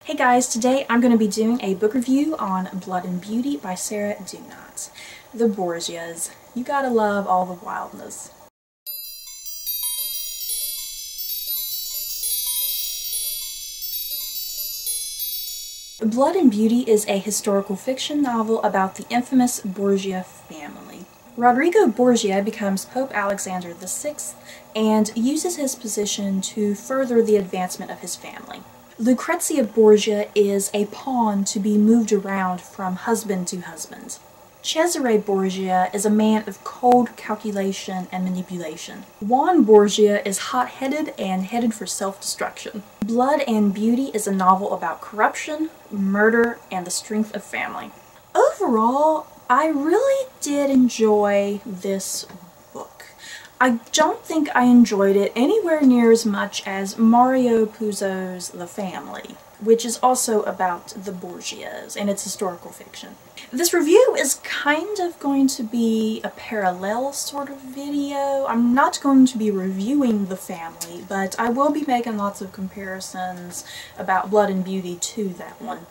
Hey guys, today I'm going to be doing a book review on Blood and Beauty by Sarah Dunant. The Borgias. You gotta love all the wildness. Blood and Beauty is a historical fiction novel about the infamous Borgia family. Rodrigo Borgia becomes Pope Alexander VI and uses his position to further the advancement of his family. Lucrezia Borgia is a pawn to be moved around from husband to husband. Cesare Borgia is a man of cold calculation and manipulation. Juan Borgia is hot-headed and headed for self-destruction. Blood and Beauty is a novel about corruption, murder, and the strength of family. Overall, I really did enjoy this book. I don't think I enjoyed it anywhere near as much as Mario Puzo's The Family, which is also about the Borgias, and it's historical fiction. This review is kind of going to be a parallel sort of video. I'm not going to be reviewing The Family, but I will be making lots of comparisons about Blood and Beauty to that one.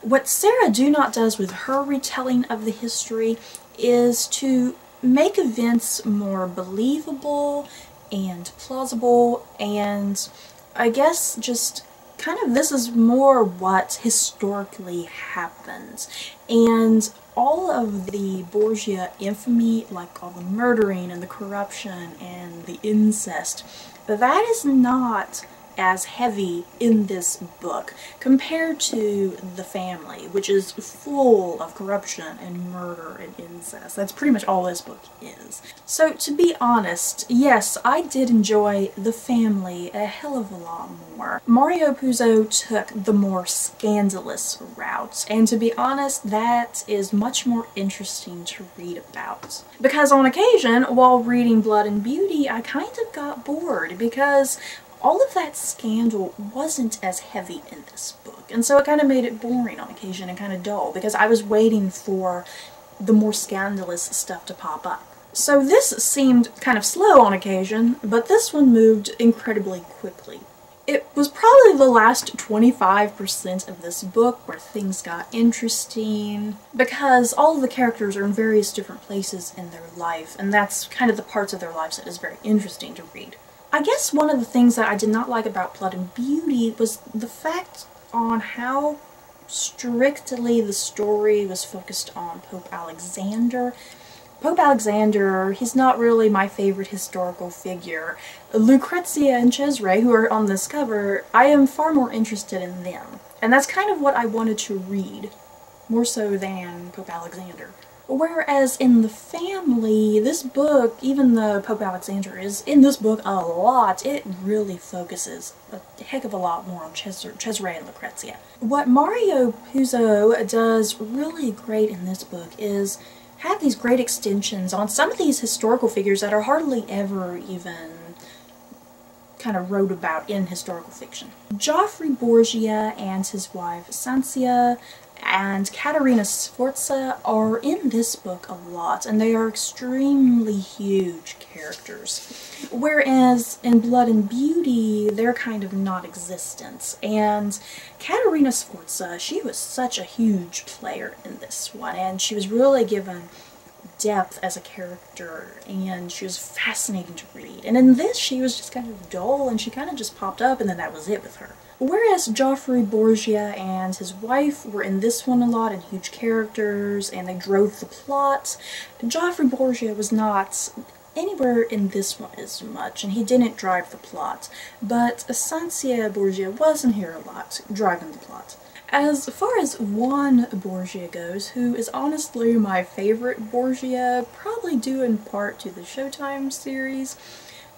What Sarah Dunant does with her retelling of the history is to make events more believable and plausible, and I guess just kind of this is more what historically happened. And all of the Borgia infamy, like all the murdering and the corruption and the incest, that is not as heavy in this book compared to The Family, which is full of corruption and murder and incest. That's pretty much all this book is. So to be honest, yes, I did enjoy The Family a hell of a lot more. Mario Puzo took the more scandalous route, and to be honest, that is much more interesting to read about. Because on occasion, while reading Blood and Beauty, I kind of got bored because all of that scandal wasn't as heavy in this book, and so it kind of made it boring on occasion and kind of dull because I was waiting for the more scandalous stuff to pop up. So this seemed kind of slow on occasion, but this one moved incredibly quickly. It was probably the last 25% of this book where things got interesting, because all of the characters are in various different places in their life, and that's kind of the parts of their lives that is very interesting to read. I guess one of the things that I did not like about Blood and Beauty was the fact on how strictly the story was focused on Pope Alexander. Pope Alexander, he's not really my favorite historical figure. Lucrezia and Cesare, who are on this cover, I am far more interested in them. And that's kind of what I wanted to read, more so than Pope Alexander. Whereas in The Family, this book, even though Pope Alexander is in this book a lot, it really focuses a heck of a lot more on Cesare and Lucrezia. What Mario Puzo does really great in this book is have these great extensions on some of these historical figures that are hardly ever even kind of wrote about in historical fiction. Geoffrey Borgia and his wife Stacie and Caterina Sforza are in this book a lot, and they are extremely huge characters. Whereas in Blood and Beauty, they're kind of non-existent. And Caterina Sforza, she was such a huge player in this one, and she was really given depth as a character, and she was fascinating to read. And in this, she was just kind of dull, and she kind of just popped up, and then that was it with her. Whereas Geoffrey Borgia and his wife were in this one a lot and huge characters, and they drove the plot, Geoffrey Borgia was not anywhere in this one as much, and he didn't drive the plot. But Stacie Borgia was in here a lot, driving the plot. As far as Juan Borgia goes, who is honestly my favorite Borgia, probably due in part to the Showtime series,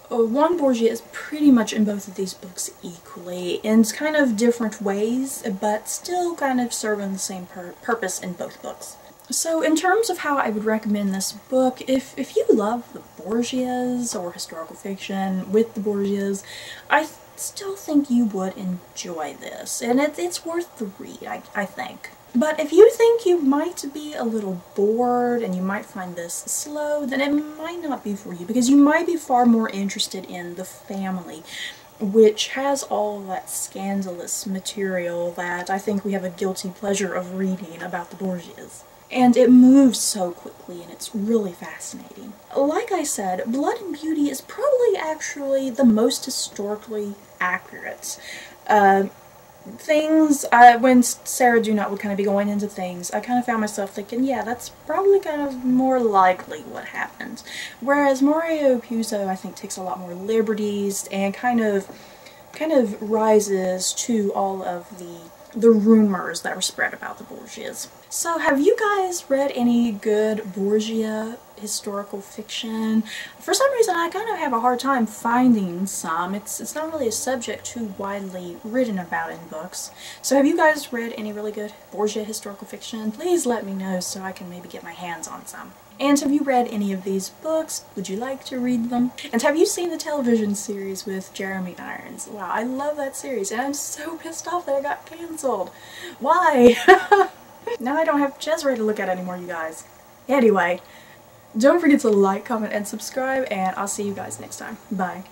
Juan Borgia is pretty much in both of these books equally, in kind of different ways, but still kind of serving the same purpose in both books. So in terms of how I would recommend this book, if you love the Borgias or historical fiction with the Borgias, I still think you would enjoy this, and it's worth the read, I think. But if you think you might be a little bored and you might find this slow, then it might not be for you, because you might be far more interested in The Family. which has all that scandalous material that I think we have a guilty pleasure of reading about the Borgias. And it moves so quickly, and it's really fascinating. Like I said, Blood and Beauty is probably actually the most historically accurate. When Sarah Dunant would kind of be going into things, I kind of found myself thinking, yeah, that's probably kind of more likely what happened. Whereas Mario Puzo, I think, takes a lot more liberties and kind of rises to all of the rumors that were spread about the Borgias. So have you guys read any good Borgia historical fiction? For some reason I kind of have a hard time finding some. It's not really a subject too widely written about in books. So have you guys read any really good Borgia historical fiction? Please let me know so I can maybe get my hands on some. And have you read any of these books? Would you like to read them? And have you seen the television series with Jeremy Irons? Wow, I love that series, and I'm so pissed off that it got cancelled. Why? Now I don't have Jezreel to look at anymore, you guys. Anyway, don't forget to like, comment, and subscribe, and I'll see you guys next time. Bye.